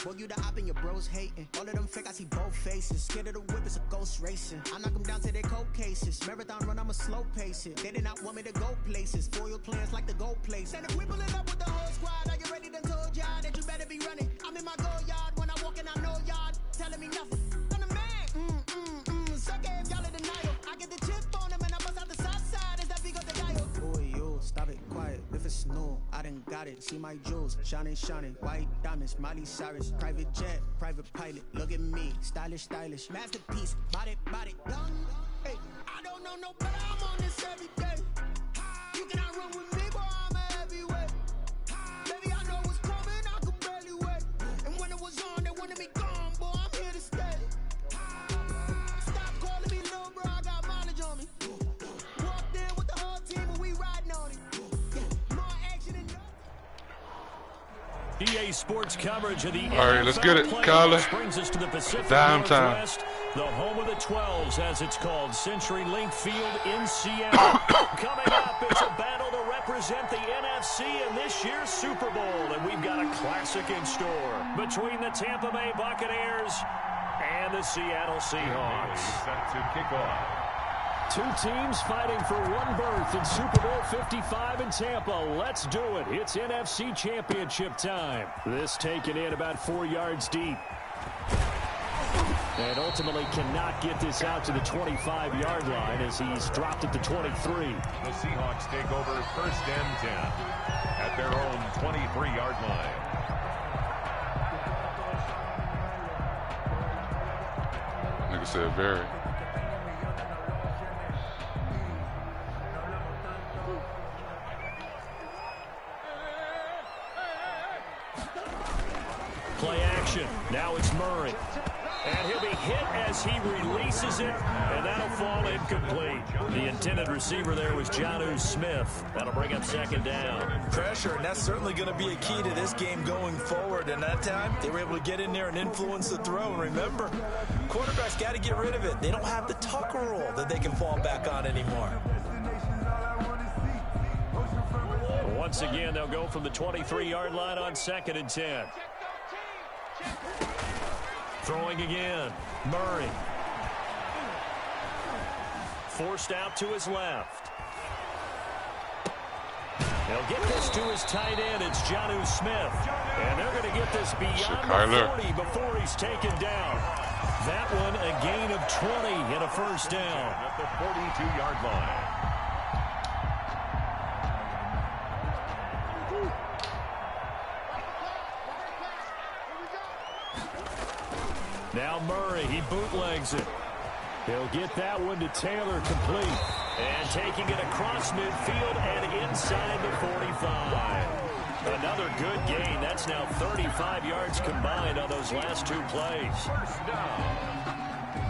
Boy, you the op and your bros hating. All of them fake, I see both faces. Scared of the whip, it's a ghost racing. I knock them down to their cold cases. Marathon run, I'ma slow pace it. They did not want me to go places. Foil plans like the gold place. And if we pulling up with the whole squad, are you ready? Done told y'all that you better be running. I'm in my go yard. When I walk in, I know y'all telling me nothing. I'm the man. Suck it if y'all in denial. I get the chip on them and I bust out the south side. Is that big of the guy? Boy, you stop it quiet. If it's new, I done got it. See my jewels, shining, white diamonds, Miley Cyrus, private jet, private pilot. Look at me, stylish, masterpiece, body, done. Hey, I don't know no better. I'm on this every day. You cannot run with me, boy. I'm a heavyweight. Baby, I know what's coming. I could barely wait. And when it was on, they wanted me gone, boy. I'm here to stay. Stop calling me little bro. I got mileage on me. Walked in with the whole team, and we riding on it. EA Sports coverage of the All right, let's get it, Kyler. Brings us to the Pacific Downtown. Northwest, the home of the 12s, as it's called, CenturyLink Field in Seattle. Coming up, it's a battle to represent the NFC in this year's Super Bowl, and we've got a classic in store between the Tampa Bay Buccaneers and the Seattle Seahawks. Set to kick off. Two teams fighting for one berth in Super Bowl 55 in Tampa. Let's do it. It's NFC Championship time. This taken in about 4 yards deep. And ultimately cannot get this out to the 25-yard line as he's dropped at the 23. The Seahawks take over 1st and 10 at their own 23-yard line. Nigga said very. Play action. Now it's Murray. And he'll be hit as he releases it, and that'll fall incomplete. The intended receiver there was Jonnu Smith. That'll bring up 2nd down. Pressure, and that's certainly going to be a key to this game going forward. And that time, they were able to get in there and influence the throw. And remember, quarterbacks got to get rid of it. They don't have the tuck rule that they can fall back on anymore. Once again, they'll go from the 23-yard line on 2nd and 10. Throwing again, Murray. Forced out to his left. They'll get this to his tight end. It's Jonnu Smith. And they're going to get this beyond the 40 before he's taken down. That one a gain of 20 and a 1st down. At the 42-yard line. Now Murray, he bootlegs it. He'll get that one to Taylor complete. And taking it across midfield and inside the 45. Another good gain. That's now 35 yards combined on those last 2 plays. 1st down.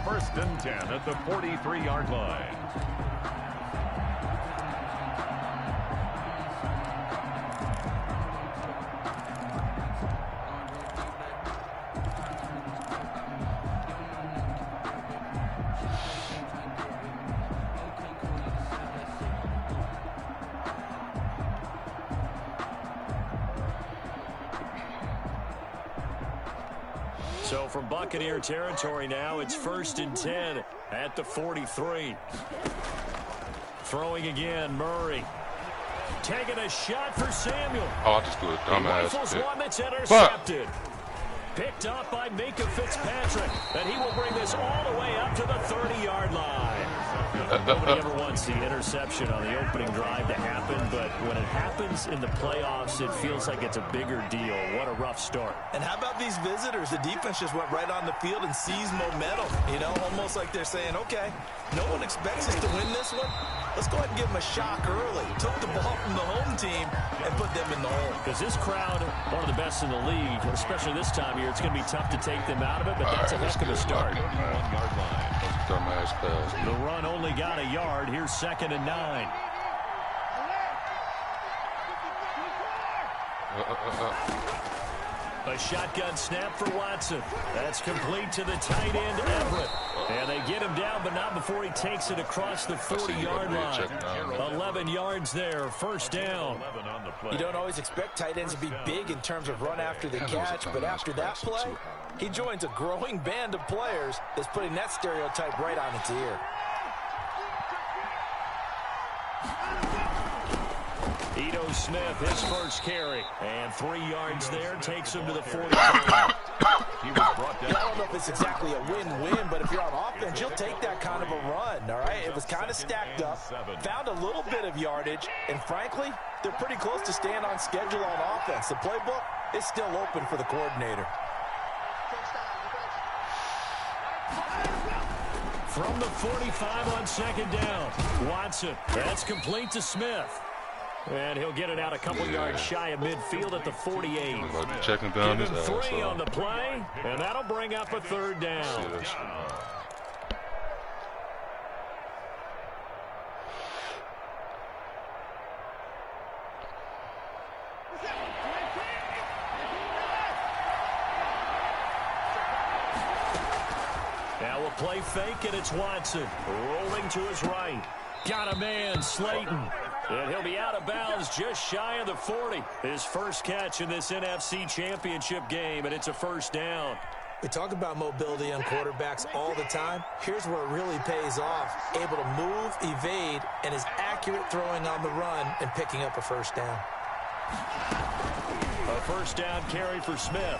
1st and 10 at the 43-yard line. So from Buccaneer territory now, it's 1st and 10 at the 43. Throwing again, Murray. Taking a shot for Samuel. Oh, I just do a dumbass Rifles pick. one that's intercepted. Picked up by Minka Fitzpatrick. And he will bring this all the way up to the 30-yard line. Nobody ever wants the interception on the opening drive to happen, but when it happens in the playoffs, it feels like it's a bigger deal. What a rough start. And how about these visitors? The defense just went right on the field and seized momentum. You know, almost like they're saying, okay, no one expects us to win this one. Let's go ahead and give them a shock early. Took the ball from the home team and put them in the hole. Because this crowd, one of the best in the league, especially this time of year, it's going to be tough to take them out of it, but that's a heck of a start. 1-yard line. Dumbass pass. The run only got a yard. Here's 2nd and 9. A shotgun snap for Watson. That's complete to the tight end, Everett. And they get him down, but not before he takes it across the 40-yard line. 11 yards there, 1st down. You don't always expect tight ends to be big in terms of run after the catch, but after that play, he joins a growing band of players that's putting that stereotype right on its ear. Ito Smith, his first carry. And 3 yards there, takes him to the 45. He was brought down. I don't know if it's exactly a win-win, but if you're on offense, you'll take that kind of a run, all right? It was kind of stacked up, found a little bit of yardage, and frankly, they're pretty close to staying on schedule on offense. The playbook is still open for the coordinator. From the 45 on 2nd down, Watson. That's complete to Smith. And he'll get it out a couple yards shy of midfield at the 48. Checking down Give his him ass 3 on off. the play, and that'll bring up a 3rd down. See that shit. Now we'll play fake, and it's Watson. Rolling to his right. Got a man, Slayton. And he'll be out of bounds just shy of the 40. His first catch in this NFC Championship game, and it's a 1st down. We talk about mobility on quarterbacks all the time. Here's where it really pays off. Able to move, evade, and is accurate throwing on the run and picking up a 1st down. A 1st down carry for Smith.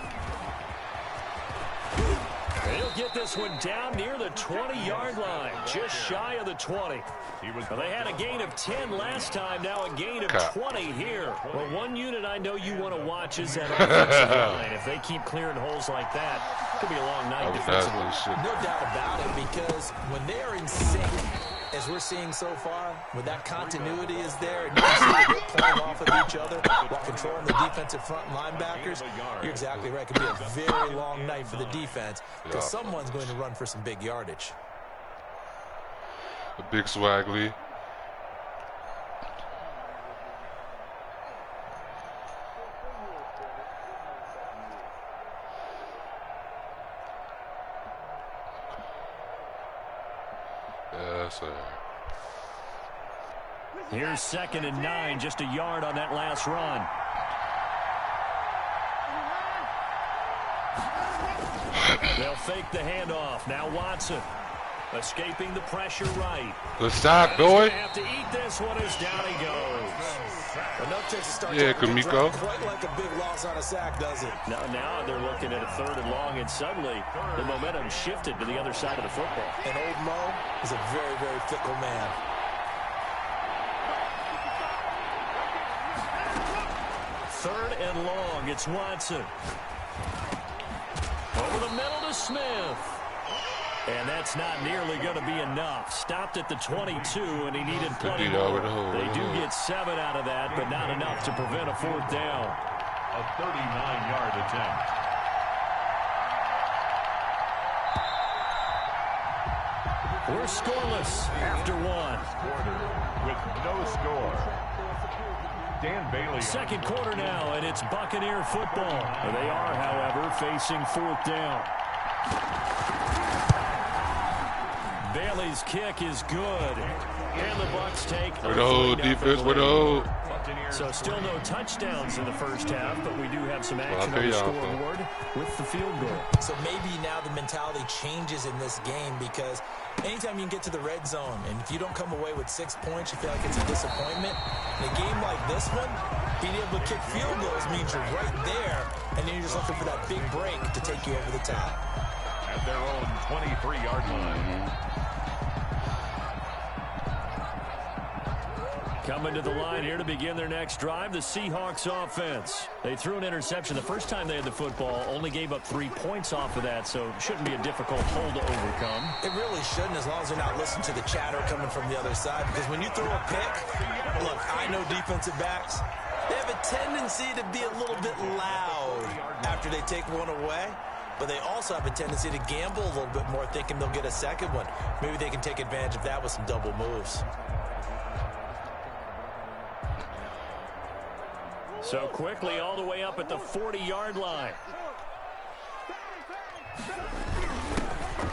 He'll get this one down near the 20-yard line, just shy of the 20. Well, they had a gain of 10 last time, now a gain of 20 here. Well, one unit I know you want to watch is that offensive line. If they keep clearing holes like that, it could be a long night defensively. No doubt about it, because when they're in sync, as we're seeing so far, when that continuity is there, and you can see that they're playing off of each other while controlling the defensive front linebackers, you're exactly right. It could be a very long night for the defense, because someone's going to run for some big yardage. The big Swagley. Yes, sir. Here's 2nd and 9, just a yard on that last run. They'll fake the handoff. Now Watson escaping the pressure right. Good shot, boy. Have to eat this one as down he goes. Yeah, Kamiko. Quite like a big loss on a sack, does it? Now they're looking at a 3rd and long, and suddenly the momentum shifted to the other side of the football. And old Mo is a very, very fickle man. Third and long, it's Watson. Over the middle to Smith. And that's not nearly going to be enough. Stopped at the 22, and he needed plenty more. They do get 7 out of that, but not enough to prevent a 4th down. A 39-yard attempt. We're scoreless after 1. Quarter with no score. Dan Bailey. 2nd quarter now, and it's Buccaneer football. They are, however, facing 4th down. Bailey's kick is good. And the Bucs take With the whole defense, with the whole. So still no touchdowns in the first half, but we do have some action on the scoreboard with the field goal. So maybe now the mentality changes in this game because anytime you can get to the red zone and if you don't come away with 6 points, you feel like it's a disappointment. In a game like this one, being able to kick field goals means you're right there, and then you're just looking for that big break to take you over the top. At their own 23-yard line. Coming to the line here to begin their next drive, the Seahawks offense. They threw an interception the first time they had the football, only gave up 3 points off of that, so it shouldn't be a difficult hole to overcome. It really shouldn't, as long as they're not listening to the chatter coming from the other side, because when you throw a pick, look, I know defensive backs, they have a tendency to be a little bit loud after they take one away, but they also have a tendency to gamble a little bit more, thinking they'll get a second one. Maybe they can take advantage of that with some double moves. So quickly all the way up at the 40-yard line.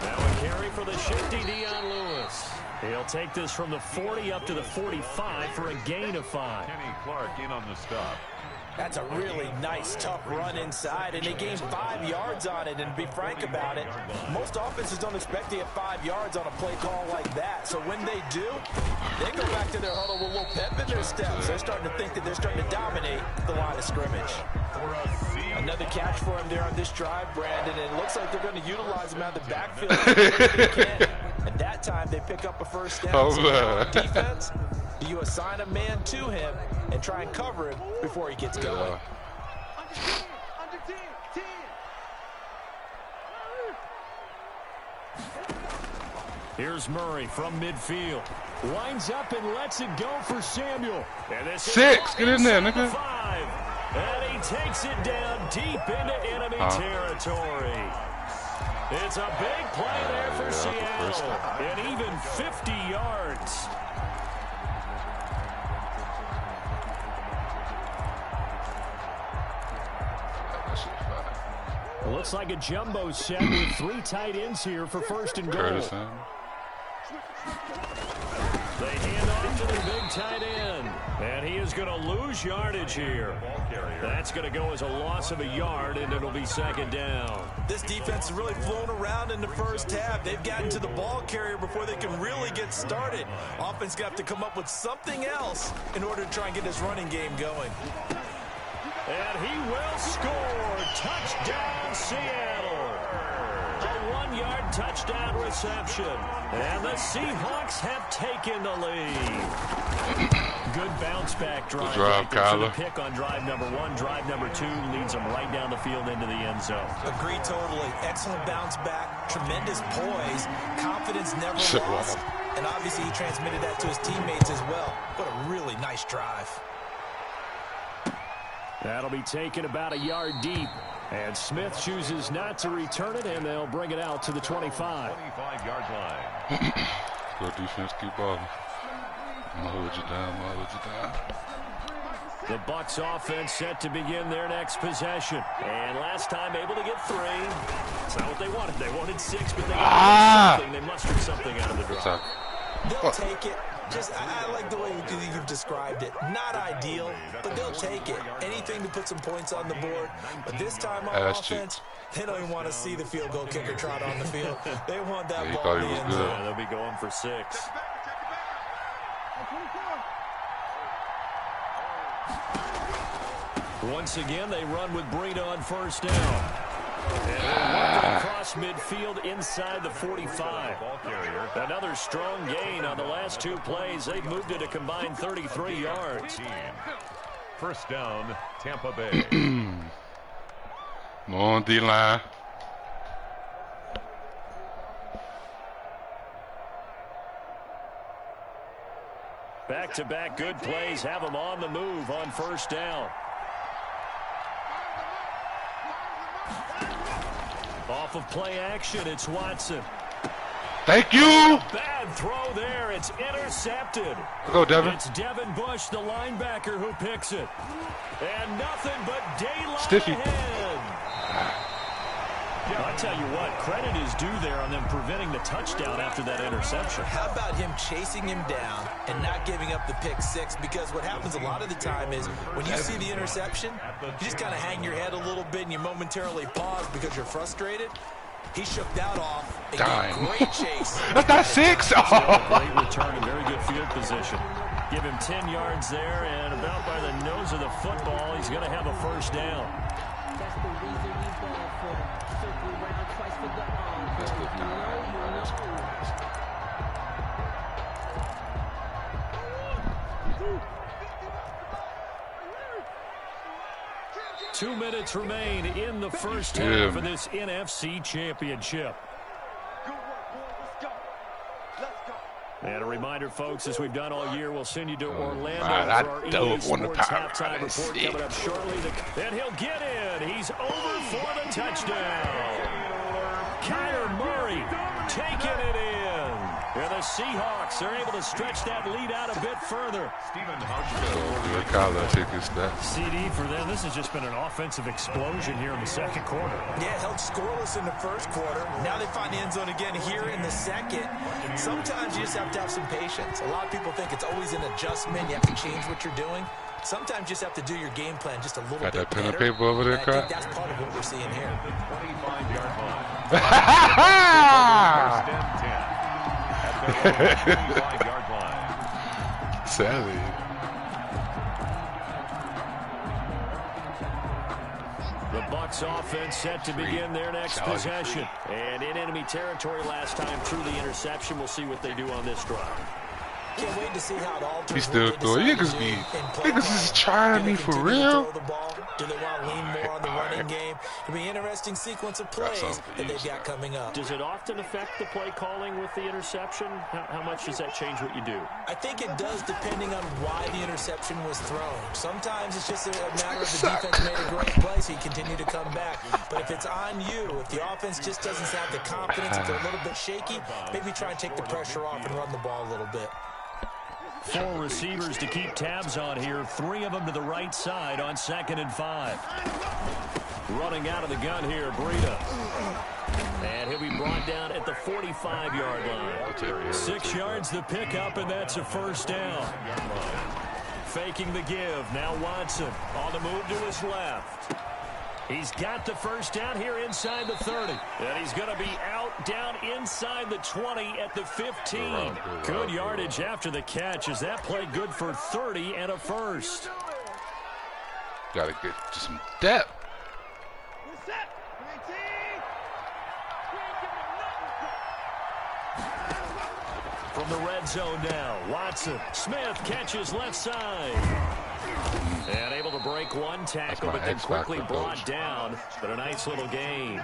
Now a carry for the shifty Dion Lewis. He'll take this from the 40 up to the 45 for a gain of 5. Kenny Clark in on the stop. That's a really nice, tough run inside, and they gained 5 yards on it. And to be frank about it, most offenses don't expect to get 5 yards on a play call like that. So when they do, they go back to their huddle with a little pep in their steps. They're starting to think that they're starting to dominate the line of scrimmage. Another catch for him there on this drive, Brandon, and it looks like they're going to utilize him out of the backfield as they can. And that time they pick up a first down. So on defense, you assign a man to him and try and cover him before he gets going. Here's Murray from midfield. Winds up and lets it go for Samuel. And this 6, get in there, nigga. 5. And he takes it down deep into enemy territory. It's a big play there for Seattle. And even 50 yards. Looks like a jumbo set with 3 tight ends here for first and goal. They hand off to the big tight end. And he is going to lose yardage here. That's going to go as a loss of a yard, and it'll be second down. This defense has really flown around in the first half. They've gotten to the ball carrier before they can really get started. Offense got to come up with something else in order to try and get this running game going. And he will score. Touchdown, Seattle. A 1-yard touchdown reception. And the Seahawks have taken the lead. Good bounce back drive. Good drive, Kyler. The pick on drive number 1. Drive number 2 leads them right down the field into the end zone. Agreed totally. Excellent bounce back. Tremendous poise. Confidence never lost. And obviously he transmitted that to his teammates as well. What a really nice drive. That'll be taken about a yard deep. And Smith chooses not to return it, and they'll bring it out to the 25. 25-yard line. Good defense, keep balling. I'm going to hold you down, The Bucs offense set to begin their next possession. And last time able to get 3. It's not what they wanted. They wanted 6, but they got something. They mustered something out of the drive. They'll take it. I like the way you've described it. Not ideal, but they'll take it. Anything to put some points on the board. But this time on offense, they don't even want to see the field goal kicker trot on the field. They want that ball in the end zone. Yeah, they'll be going for 6. Once again, they run with Breida on first down. And they're across midfield inside the 45. Another strong gain on the last 2 plays. They've moved it a combined 33 yards. First down, Tampa Bay. on D-line. Back-to-back good plays have them on the move on first down. Off of play action, it's Watson. Thank you. Bad throw there. It's intercepted. Go, Devin. It's Devin Bush, the linebacker, who picks it. And nothing but daylight Stiffy. ahead. I'll tell you what, credit is due there on them preventing the touchdown after that interception. How about him chasing him down and not giving up the pick six? Because what happens a lot of the time is when you see the interception, you just kind of hang your head a little bit and you momentarily pause because you're frustrated. He shook that off and gave great chase. That's not 6. Oh. Great return and very good field position. Give him 10 yards there, and about by the nose of the football, he's going to have a first down. That's the reason we ball for. Circle around twice for the arm. That's good. 2 minutes remain in the first half of this NFC Championship. And a reminder, folks, as we've done all year, we'll send you to Orlando for our EA Sports halftime report coming up shortly. And he'll get in. He's over for the touchdown. Kyler Murray taking it in. And the Seahawks are able to stretch that lead out a bit further. Kyler take his back. CD for them. This has just been an offensive explosion here in the second quarter. Yeah, held scoreless in the first quarter. Now they find the end zone again here in the second. Sometimes you just have to have some patience. A lot of people think it's always an adjustment. You have to change what you're doing. Sometimes you just have to do your game plan just a little bit better. Got that pen and paper over there, I think that's part of what we're seeing here. 25-yard line. Sadly. The Bucs offense set to begin their next possession. And in enemy territory last time through the interception. We'll see what they do on this drive. Can't wait to see how it alters. He's still throwing. Niggas is trying me for real. Do they want to lean more on the running game? It'll be an interesting sequence of plays that they've got coming up. Does it often affect the play calling with the interception? How much does that change what you do? I think it does depending on why the interception was thrown. Sometimes it's just a matter of the defense made a great play, so you continue to come back. But if it's on you, if the offense just doesn't have the confidence, if they're a little bit shaky, maybe try and take the pressure off and run the ball a little bit. 4 receivers to keep tabs on here. 3 of them to the right side on 2nd and 5. Running out of the gun here, Breida. And he'll be brought down at the 45-yard line. 6 yards the pickup, and that's a first down. Faking the give. Now Watson on the move to his left. He's got the first down here inside the 30. And he's going to be out down inside the 20 at the 15. Good yardage after the catch. Is that play good for 30 and a first? Got to get to some depth. From the red zone now, Watson. Smith catches left side. And able to break one tackle, but then quickly brought down. But a nice little gain.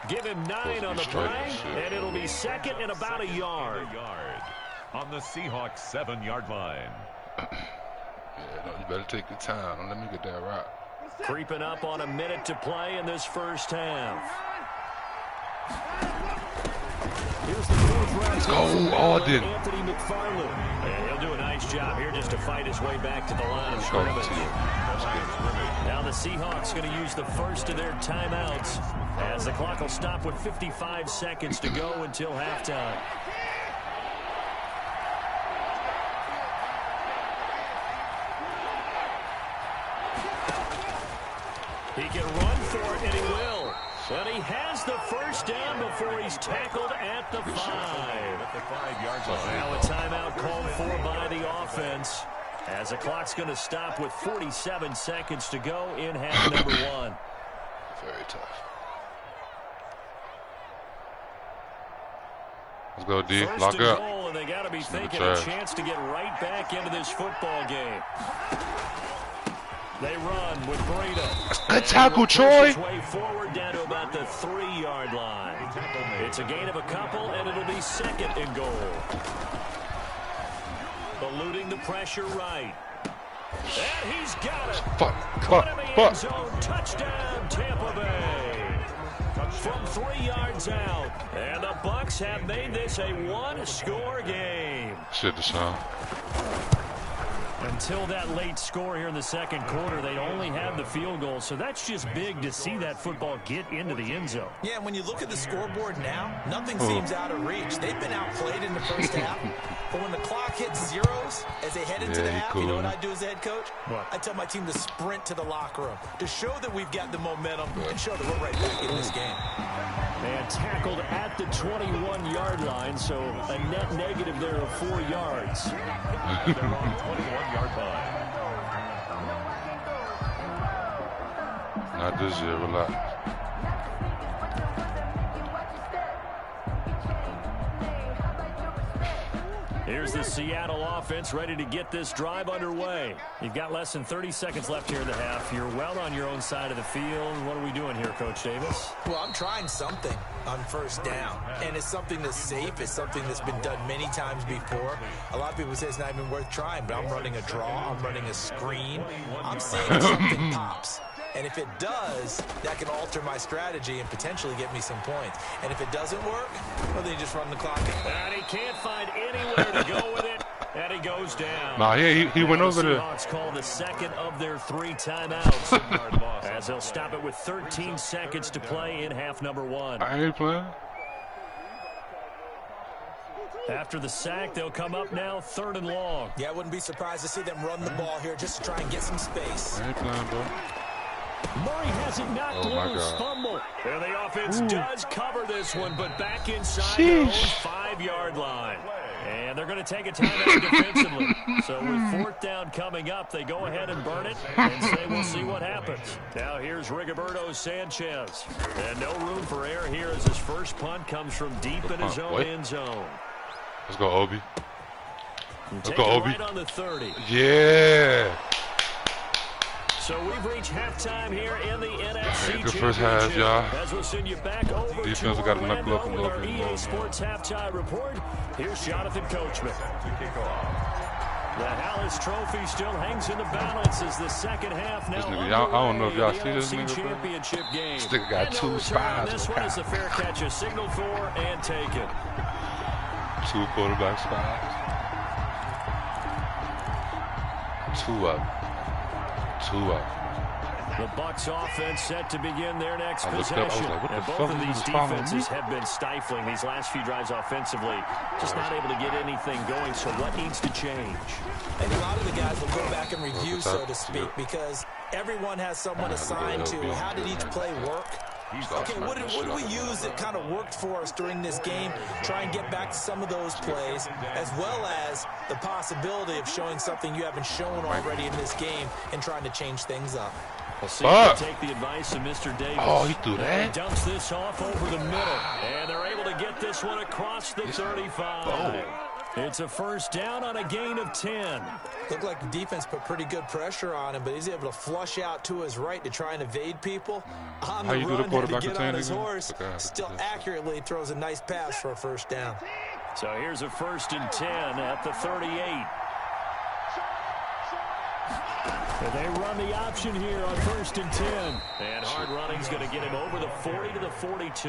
Give him 9 on the play, and it'll be 2nd and about a yard. On the Seahawks 7-yard line. Yeah, no, you better take your time. Don't let me get that right. Creeping up on a minute to play in this first half. Here's the 4th round. Let's go, Alden. Anthony McFarland. And he'll do a nice job here just to fight his way back to the line of scrimmage. Now the Seahawks going to use the first of their timeouts as the clock will stop with 55 seconds to go until halftime. He can run for it, and he will. And he has the first down before he's tackled at the 5. Now a timeout called for by the offense as the clock's going to stop with 47 seconds to go in half number 1. Very tough. Let's go, D. First Lock and up. goal, and they got to be thinking a chance to get right back into this football game. They run with Breida. Good tackle, Troy. Way forward down to about the 3-yard line. It's a gain of a couple, and it'll be 2nd and goal. Eluding the pressure right. And he's got it. Fuck. End zone, touchdown, Tampa Bay. From 3 yards out. And the Bucs have made this a 1-score game. Shit, Deshaun. Until that late score here in the second quarter, they only had the field goal. So that's just big to see that football get into the end zone. Yeah, and when you look at the scoreboard now, nothing seems out of reach. They've been outplayed in the first half. But when the clock hits zeros as they head into the half, you know what I do as a head coach? What? I tell my team to sprint to the locker room to show that we've got the momentum and show that we're right back in this game. And tackled at the 21-yard line, so a net negative there of 4 yards. And they're on 21-yard line. Not this year, relax. Here's the Seattle offense ready to get this drive underway. You've got less than 30 seconds left here in the half. You're well on your own side of the field. What are we doing here, Coach Davis? Well, I'm trying something on first down, and it's something that's safe. It's something that's been done many times before. A lot of people say it's not even worth trying, but I'm running a draw. I'm running a screen. I'm seeing if something pops. And if it does, that can alter my strategy and potentially get me some points. And if it doesn't work, well, then you just run the clock. And he can't find anywhere to go with it. And he goes down. Nah, he went over there. The Seahawks call the second of their 3 timeouts. As they'll stop it with 13 seconds to play in half number 1. I ain't playing. After the sack, they'll come up now 3rd and long. Yeah, I wouldn't be surprised to see them run the ball here just to try and get some space. I ain't playing, bro. Murray has it knocked loose. Fumble. And the offense does cover this one, but back inside their own 5-yard line. And they're going to take a timeout defensively. So with 4th down coming up, they go ahead and burn it and say we'll see what happens. Now here's Rigoberto Sanchez. And no room for error here as his first punt comes from deep in his own end zone. Let's go, Obi. Let's go, Obi. Right on the 30. Yeah. So we've reached halftime here in the NFC Good first half, y'all. As we'll send you back over Defense got to knuckle up a little our bit EA more. Sports halftime report. Here's Jonathan Coachman. The Hallis Trophy still hangs in the balance as the second half now. This nigga, I don't know if y'all see this nigga, bro. Championship game. This nigga got 2 spies. This one is the fair catch, a signal for and taken. 2 quarterback spies. 2 up. 2 up. The Bucs offense set to begin their next I possession. was like, And both of these defenses have been stifling these last few drives offensively. Just not able to get anything going, so what needs to change? And a lot of the guys will go back and review, so to speak, because everyone has someone assigned to how did each play work. Okay, what did we use that kind of worked for us during this game? Try and get back to some of those plays, as well as the possibility of showing something you haven't shown already in this game and trying to change things up. We'll see if they take the advice of Mr. Davis. Oh, he threw that? Dumps this off over the middle, and they're able to get this one across the 35. It's a first down on a gain of 10. Looked like the defense put pretty good pressure on him, but he's able to flush out to his right to try and evade people. On the run, had to get on his horse. Still accurately throws a nice pass for a first down. So here's a 1st and 10 at the 38. And they run the option here on 1st and 10. And hard running's going to get him over the 40 to the 42.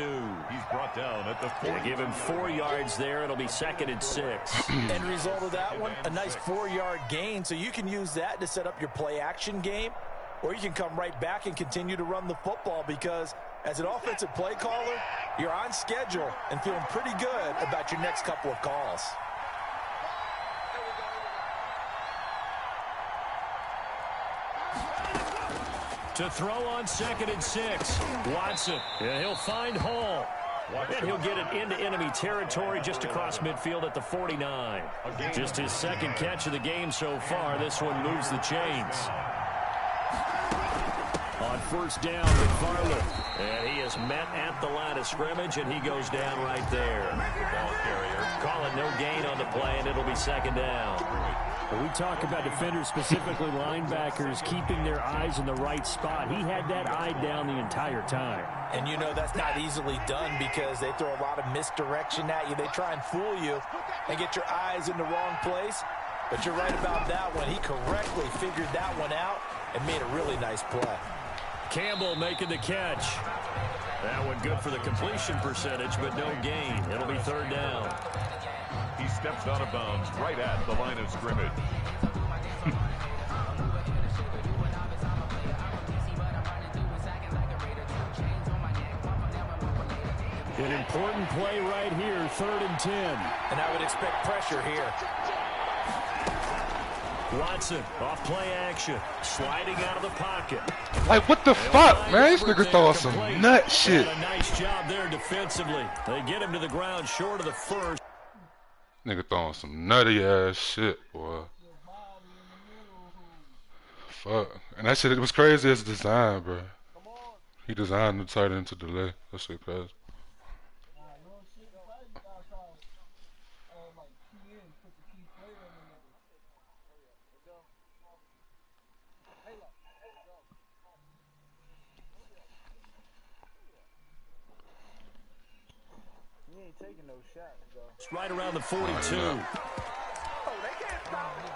He's brought down at the 40. Give him 4 yards there. It'll be 2nd and 6. End result of that one, a nice 4-yard gain. So you can use that to set up your play-action game, or you can come right back and continue to run the football because as an offensive play caller, you're on schedule and feeling pretty good about your next couple of calls. To throw on 2nd and 6. Watson. And he'll find Hall. And he'll get it into enemy territory just across midfield at the 49. Just his 2nd catch of the game so far. This one moves the chains. On 1st down, McFarland. And he is met at the line of scrimmage, and he goes down right there. Ball carrier. Call it no gain on the play, and it'll be 2nd down. When we talk about defenders, specifically linebackers, keeping their eyes in the right spot, he had that eye down the entire time. And you know that's not easily done because they throw a lot of misdirection at you. They try and fool you and get your eyes in the wrong place. But you're right about that one. He correctly figured that one out and made a really nice play. Campbell making the catch. That one good for the completion percentage, but no gain. It'll be 3rd down. He steps out of bounds right at the line of scrimmage. An important play right here, 3rd and 10. And I would expect pressure here. Watson, off play action, sliding out of the pocket. Like, what the fuck, man? This nigga throwing some nut shit. A nice job there defensively. They get him to the ground short of the first. Nigga throwing some nutty ass shit, boy. Fuck. And that shit, it was crazy as design, bro. He designed the tight end to delay. That shit crazy. Taking those shots, though. It's right around the 42. Oh, they can't stop me.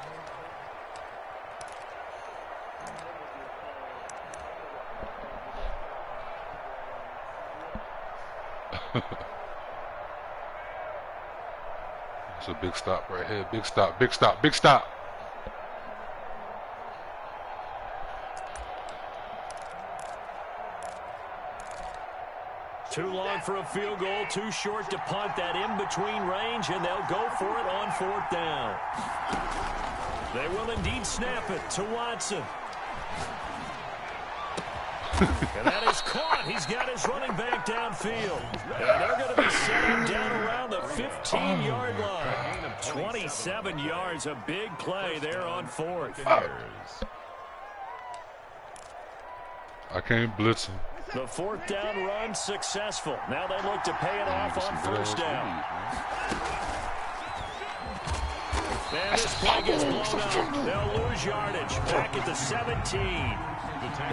It's a big stop right here. Big stop, big stop, big stop. Too long for a field goal, too short to punt that in-between range, and they'll go for it on 4th down. They will indeed snap it to Watson. And that is caught. He's got his running back downfield. And they're going to be set up down around the 15-yard line. 27 yards, a big play there on 4th. I can't blitz him. The 4th down run successful. Now they look to pay it off on 1st down. And this play gets blown up. They'll lose yardage. Back at the 17.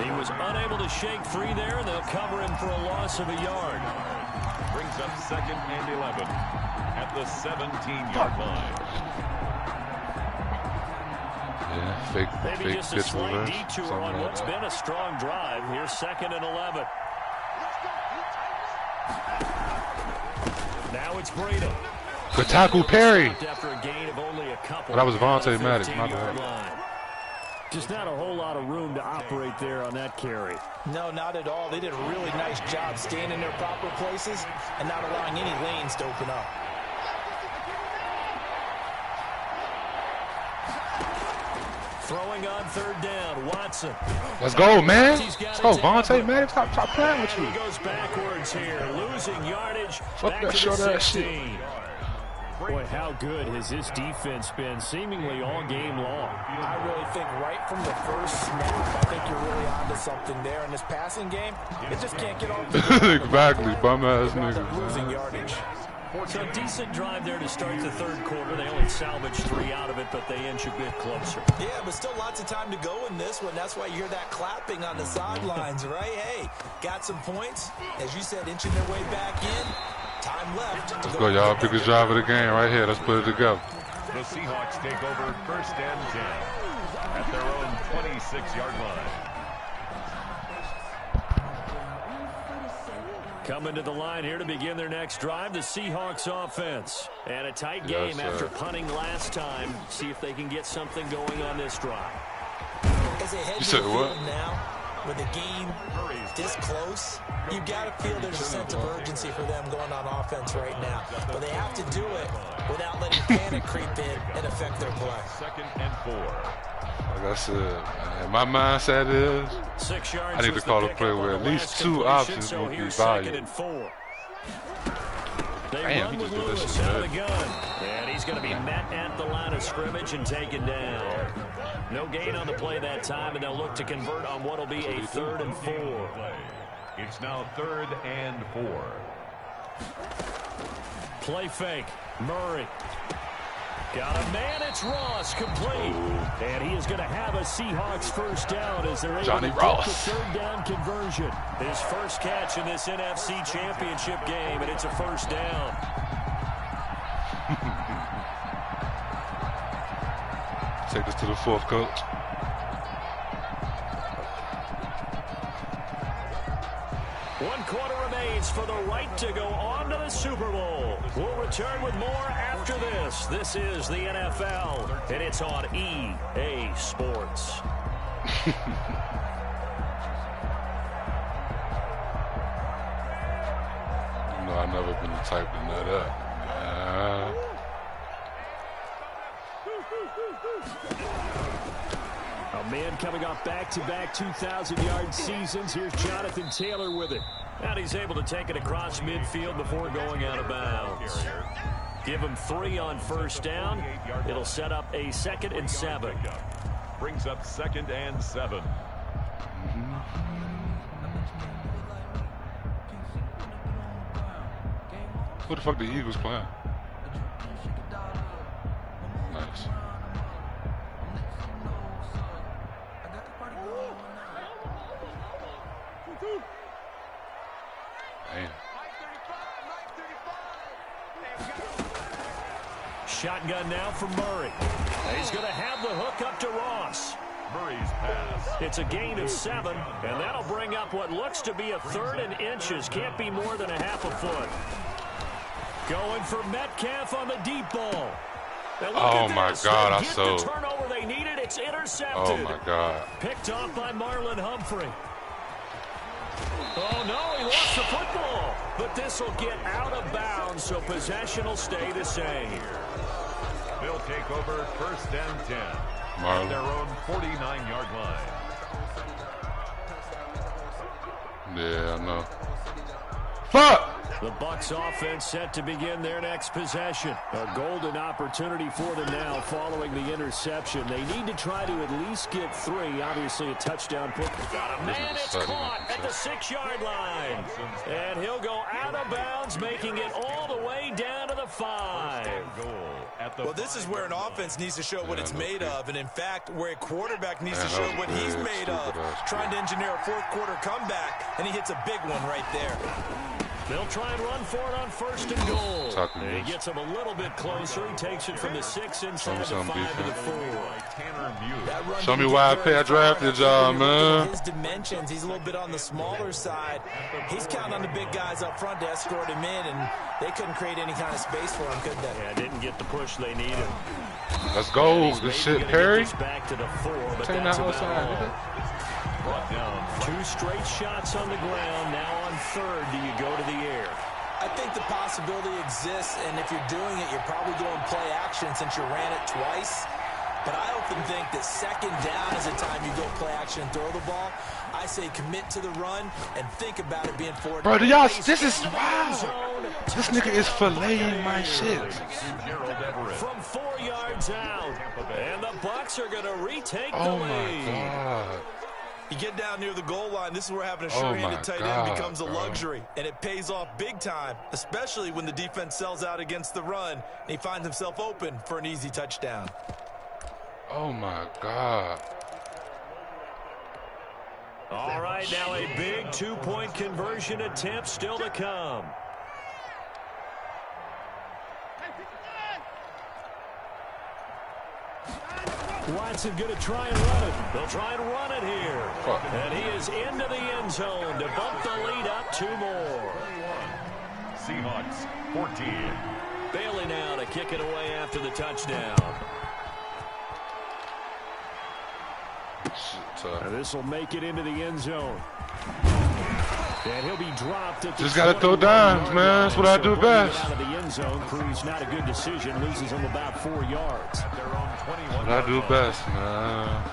He was unable to shake free there, and they'll cover him for a loss of a yard. Brings up 2nd and 11 at the 17-yard line. Yeah, fake, Maybe fake just a pitch slight reverse, detour on like what's been a strong drive. Here's 2nd and 11. Now it's Breida. Good tackle, Perry. After a gain of only a couple. Well, that was Vontae Maddox, my bad. Just not a whole lot of room to operate there on that carry. No, not at all. They did a really nice job staying in their proper places and not allowing any lanes to open up. Throwing on 3rd down, Watson. Let's go, man. Let's go, Vontae Maddox. Stop playing with you. He goes backwards here, losing yardage. Fuck back that to short the ass 16. shit. Boy, how good has this defense been seemingly all game long? I really think right from the first snap, I think you're really onto something there in this passing game. It just can't get off the ground. Exactly, bum ass They're niggas. losing yardage. So a decent drive there to start the 3rd quarter. They only salvaged 3 out of it, but they inch a bit closer. Yeah, but still lots of time to go in this one. That's why you hear that clapping on the sidelines, right? Hey, got some points. As you said, inching their way back in. Time left. Let's go, y'all. Biggest drive of the game right here. Let's put it together. The Seahawks take over 1st and 10 at their own 26-yard line. Coming to the line here to begin their next drive, the Seahawks offense. And a tight game after punting last time. See if they can get something going on this drive. As they head You to said the what? field now, with the game this close, you've got to feel there's a sense of urgency for them going on offense right now. But they have to do it without letting panic creep in and affect their play. 2nd and 4. Like I said, man, my mindset is 6 yards. I need to call a play where at least 2 options will be valuable. They Damn, run he with just did Lewis this out of the shit. gun. And he's going to be met at the line of scrimmage and taken down. No gain on the play that time, and they'll look to convert on what will be a 3rd and 4. It's now 3rd and 4. Play fake. Murray. Got a man, it's Ross, complete. And he is going to have a Seahawks 1st down as they're able Johnny to get Ross. the 3rd down conversion. His first catch in this NFC Championship game, and it's a 1st down. Take this to the 4th, coach. One quarter remains for the right to go on to the Super Bowl. We'll return with more after this. This is the NFL, and it's on EA Sports. You know I I've never been the type to nut up. A man coming off back-to-back 2,000-yard seasons. Here's Jonathan Taylor with it. And he's able to take it across midfield before going out of bounds. Give him 3 on first down. It'll set up a 2nd and 7. Brings up 2nd and 7. Who the fuck the Eagles playing? Nice. Damn. Shotgun now for Murray. He's going to have the hook up to Ross. Murray's pass. It's a gain of 7, and that'll bring up what looks to be a 3rd and inches. Can't be more than a half a foot. Going for Metcalf on the deep ball. Oh my God, I saw. The turnover they needed. It's intercepted. Oh my God. Picked off by Marlon Humphrey. Oh no, he lost the football. But this will get out of bounds, so possession will stay the same. They'll take over 1st and 10. Marlon. At their own 49-yard line. Yeah, I know. Fuck! The Bucs offense set to begin their next possession. A golden opportunity for them now following the interception. They need to try to at least get 3. Obviously a touchdown put. Got a man, it's caught at the 6-yard line. And he'll go out of bounds, making it all the way down to the 5. Well, this is where an offense needs to show what it's made of. And in fact, where a quarterback needs to show what he's made of. Trying to engineer a 4th quarter comeback, and he hits a big one right there. They'll try and run for it on 1st and goal. He gets him a little bit closer. He takes it from the 6 inside the 5 to the 4. Show me why I drafted y'all, man. His dimensions, he's a little bit on the smaller side. He's counting on the big guys up front to escort him in, and they couldn't create any kind of space for him, could they? Yeah, didn't get the push they needed. Let's go. Good shit, Perry. Back to the 4, but take that's that about all. Brought down. 2 straight shots on the ground. Now on 3rd, do you go to the air? I think the possibility exists, and if you're doing it, you're probably going play action since you ran it twice. But I often think that 2nd down is the time you go play action and throw the ball. I say commit to the run and think about it being forward. Bro, y'all, this is wild. This nigga is filleting my shit. From 4 yards out, and the Bucs are going to retake the lead. Oh my God. You get down near the goal line, this is where having a sure-handed tight end becomes a luxury, and it pays off big time, especially when the defense sells out against the run, and he finds himself open for an easy touchdown. Oh my God. All right, now a big 2-point conversion attempt still to come. Watson going to try and run it. They'll try and run it here. And he is into the end zone to bump the lead up 2 more. Seahawks 14. Bailey now to kick it away after the touchdown. And this will make it into the end zone. And he'll be dropped at the just got to throw dimes, man. That's what I do best. Out of the end zone proves not a good decision. Loses him about 4 yards. What I do best, man.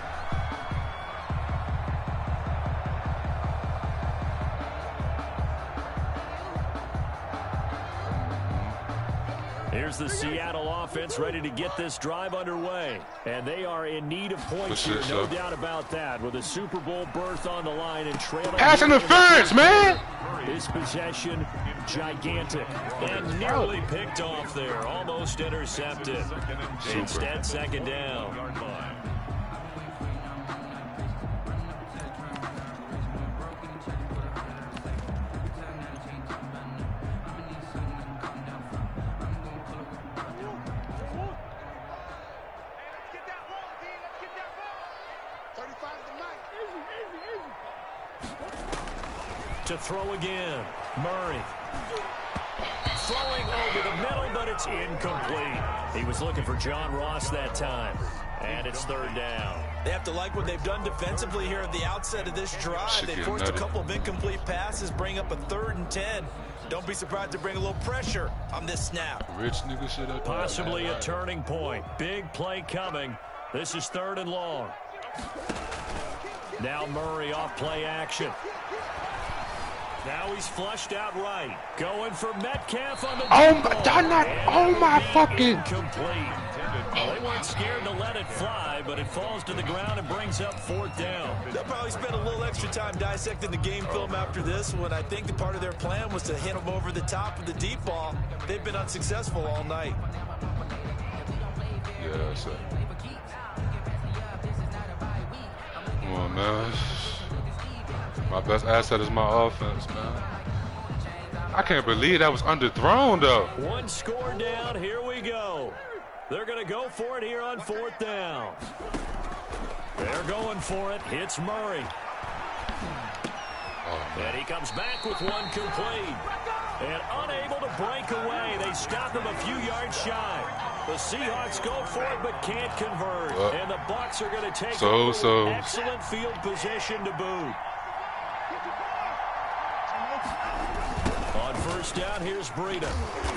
Here's the Seattle offense ready to get this drive underway. And they are in need of points here, no doubt about that. With a Super Bowl berth on the line and trailing. Pass interference, man! This possession, gigantic. And nearly picked off there. Almost intercepted. Instead, 2nd down. To throw again. Murray. Throwing over the middle, but it's incomplete. He was looking for John Ross that time. And it's third down. They have to like what they've done defensively here at the outset of this drive. They forced a couple of incomplete passes, bring up a 3rd and 10. Don't be surprised to bring a little pressure on this snap. Rich nigga shit up. Possibly a turning point. Big play coming. This is 3rd and long. Now Murray off play action. Now he's flushed out right. Going for Metcalf on the fucking complete. They weren't scared to let it fly, but it falls to the ground and brings up 4th down. They'll probably spend a little extra time dissecting the game film after this one. I think the part of their plan was to hit them over the top of the deep ball. They've been unsuccessful all night. Yeah, that's it. Come on, man. My best asset is my offense, man. I can't believe that was underthrown, though. One score down. Here we go. They're going to go for it here on 4th down. They're going for it. Hits Murray. And he comes back with one complete. And unable to break away. They stop him a few yards shy. The Seahawks go for it but can't convert. And the Bucs are going to take excellent field position to boot. On 1st down, here's Breida.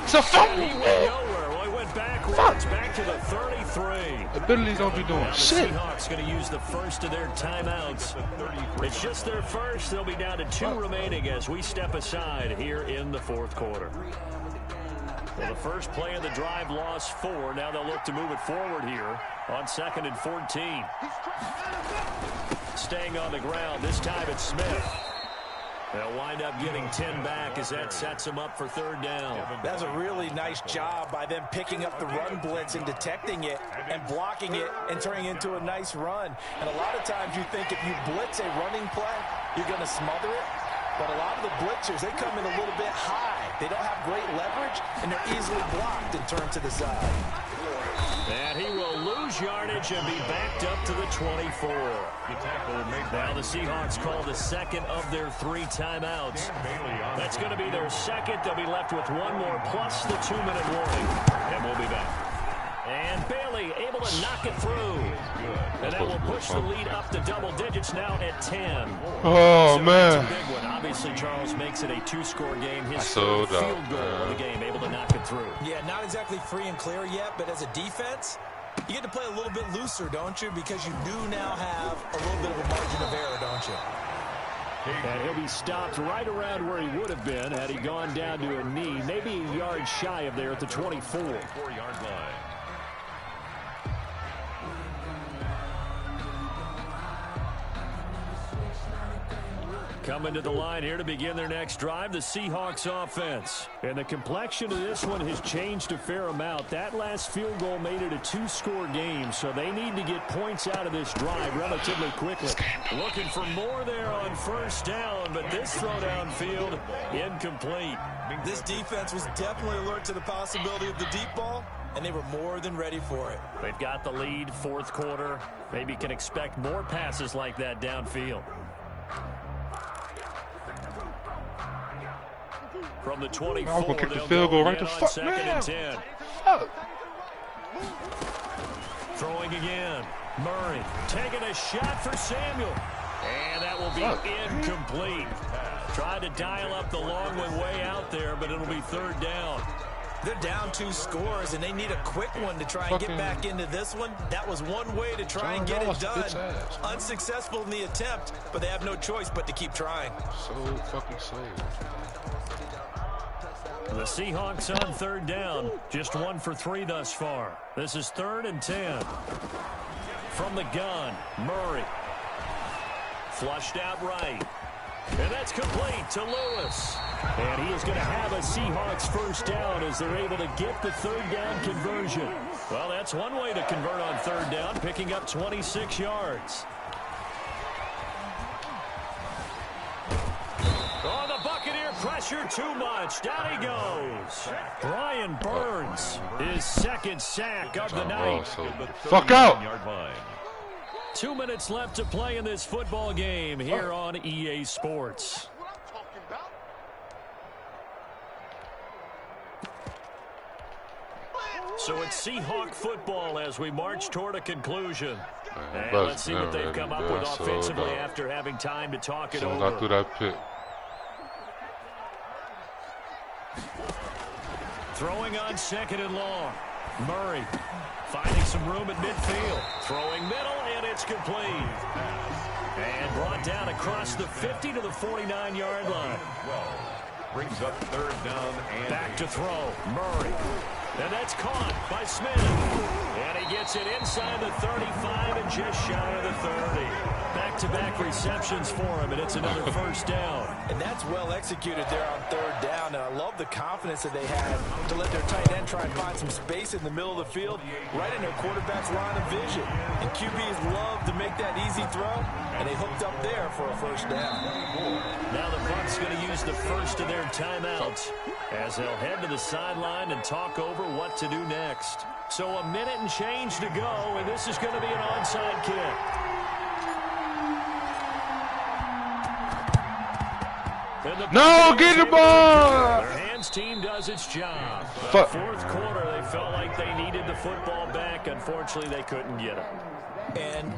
It's a fumble. He went nowhere. Well, he went backwards. Back to the 33. The Billies don't be doing now shit. The Seahawks going to use the first of their timeouts. It's just their first. They'll be down to 2 remaining as we step aside here in the 4th quarter. Well, the first play of the drive lost 4. Now they'll look to move it forward here on 2nd and 14. Staying on the ground. This time it's Smith. They'll wind up getting 10 back as that sets them up for 3rd down. That's a really nice job by them picking up the run blitz and detecting it and blocking it and turning it into a nice run. And a lot of times you think if you blitz a running play, you're going to smother it. But a lot of the blitzers, they come in a little bit high. They don't have great leverage, and they're easily blocked and turned to the side. And he will lose yardage and be backed up to the 24. Now the Seahawks call the 2nd of their 3 timeouts. That's going to be their 2nd. They'll be left with 1 more plus the 2-minute warning. And we'll be back. And Bailey able to knock it through. And that will push the lead up to double digits now at 10. Oh, man. That's a big one. Obviously, Charles makes it a 2-score game. His field goal of the game, able to knock it through. Yeah, not exactly free and clear yet, but as a defense, you get to play a little bit looser, don't you? Because you do now have a little bit of a margin of error, don't you? And he'll be stopped right around where he would have been had he gone down to a knee, maybe a yard shy of there at the 24. 4-yard line. Coming to the line here to begin their next drive, the Seahawks offense. And the complexion of this one has changed a fair amount. That last field goal made it a 2-score game, so they need to get points out of this drive relatively quickly. Looking for more there on 1st down, but this throw downfield incomplete. This defense was definitely alert to the possibility of the deep ball, and they were more than ready for it. They've got the lead, 4th quarter. Maybe can expect more passes like that downfield. From the 24, I'm gonna kick the field goal right the fuck, 2nd man. and 10. Throwing again. Murray taking a shot for Samuel. And that will be incomplete. Tried to dial up the long one way out there, but it'll be 3rd down. They're down 2 scores, and they need a quick one to try and get back into this one. That was one way to try and get it done. Unsuccessful in the attempt, but they have no choice but to keep trying. So fucking slow. The Seahawks on 3rd down. Just 1 for 3 thus far. This is 3rd and 10. From the gun, Murray. Flushed out right. And that's complete to Lewis. And he is going to have a Seahawks 1st down as they're able to get the 3rd down conversion. Well, that's one way to convert on 3rd down, picking up 26 yards. Oh, the Buccaneer pressure too much. Down he goes. Brian Burns, his 2nd sack of the night. Fuck out. 2 minutes left to play in this football game here on EA Sports. So it's Seahawk football as we march toward a conclusion. Man, And let's see what they've come up with offensively after having time to talk it over. Not through that pick. Throwing on 2nd and long. Murray finding some room at midfield. Throwing middle, and it's complete. And brought down across the 50 to the 49-yard line. Brings up 3rd down and back to throw. Murray. And that's caught by Smith. And he gets it inside the 35 and just shy of the 30. Back-to-back receptions for him, and it's another 1st down. And that's well executed there on 3rd down. And I love the confidence that they had to let their tight end try and find some space in the middle of the field, right in their quarterback's line of vision. And QBs love to make that easy throw, and they hooked up there for a 1st down. Now the Bucs going to use the first of their timeouts as they'll head to the sideline and talk over what to do next. So a minute and change to go, and this is going to be an onside kick. No, get the ball! Their hands team does its job. Fuck. 4th quarter, they felt like they needed the football back. Unfortunately, they couldn't get it. And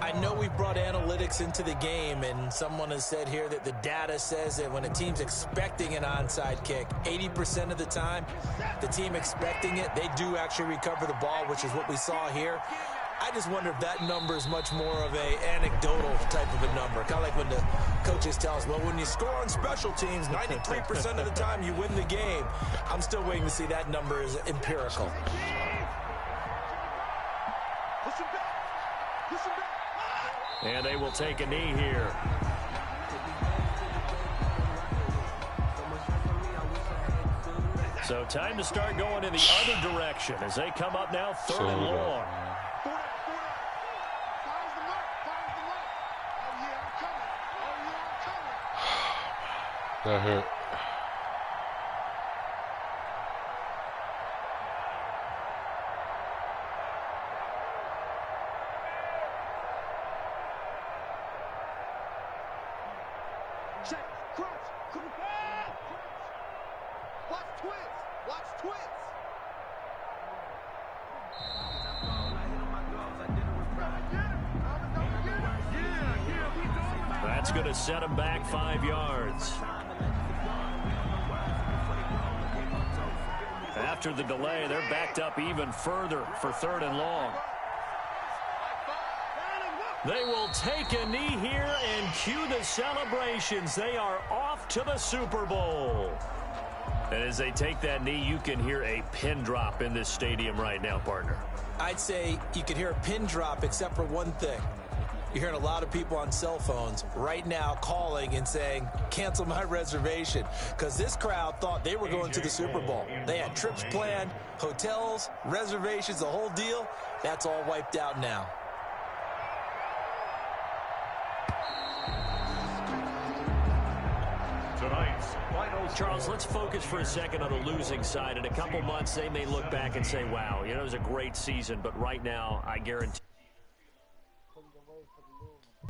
I know we brought analytics into the game, and someone has said here that the data says that when a team's expecting an onside kick, 80% of the time, the team expecting it, they do actually recover the ball, which is what we saw here. I just wonder if that number is much more of a anecdotal type of a number. Kind of like when the coaches tell us, well, when you score on special teams, 93% of the time you win the game. I'm still waiting to see that number is empirical. And they will take a knee here. So time to start going in the other direction as they come up now 3rd and long. That hurt. Check, crunch, watch twins. That's going to set him back 5 yards. After the delay, they're backed up even further for 3rd and long. They will take a knee here and cue the celebrations. They are off to the Super Bowl. And as they take that knee, you can hear a pin drop in this stadium right now, partner. I'd say you could hear a pin drop except for one thing. You're hearing a lot of people on cell phones right now calling and saying, cancel my reservation, because this crowd thought they were going to the Super Bowl. They had trips planned, hotels, reservations, the whole deal. That's all wiped out now. Charles, let's focus for a second on the losing side. In a couple months, they may look back and say, wow, it was a great season. But right now, I guarantee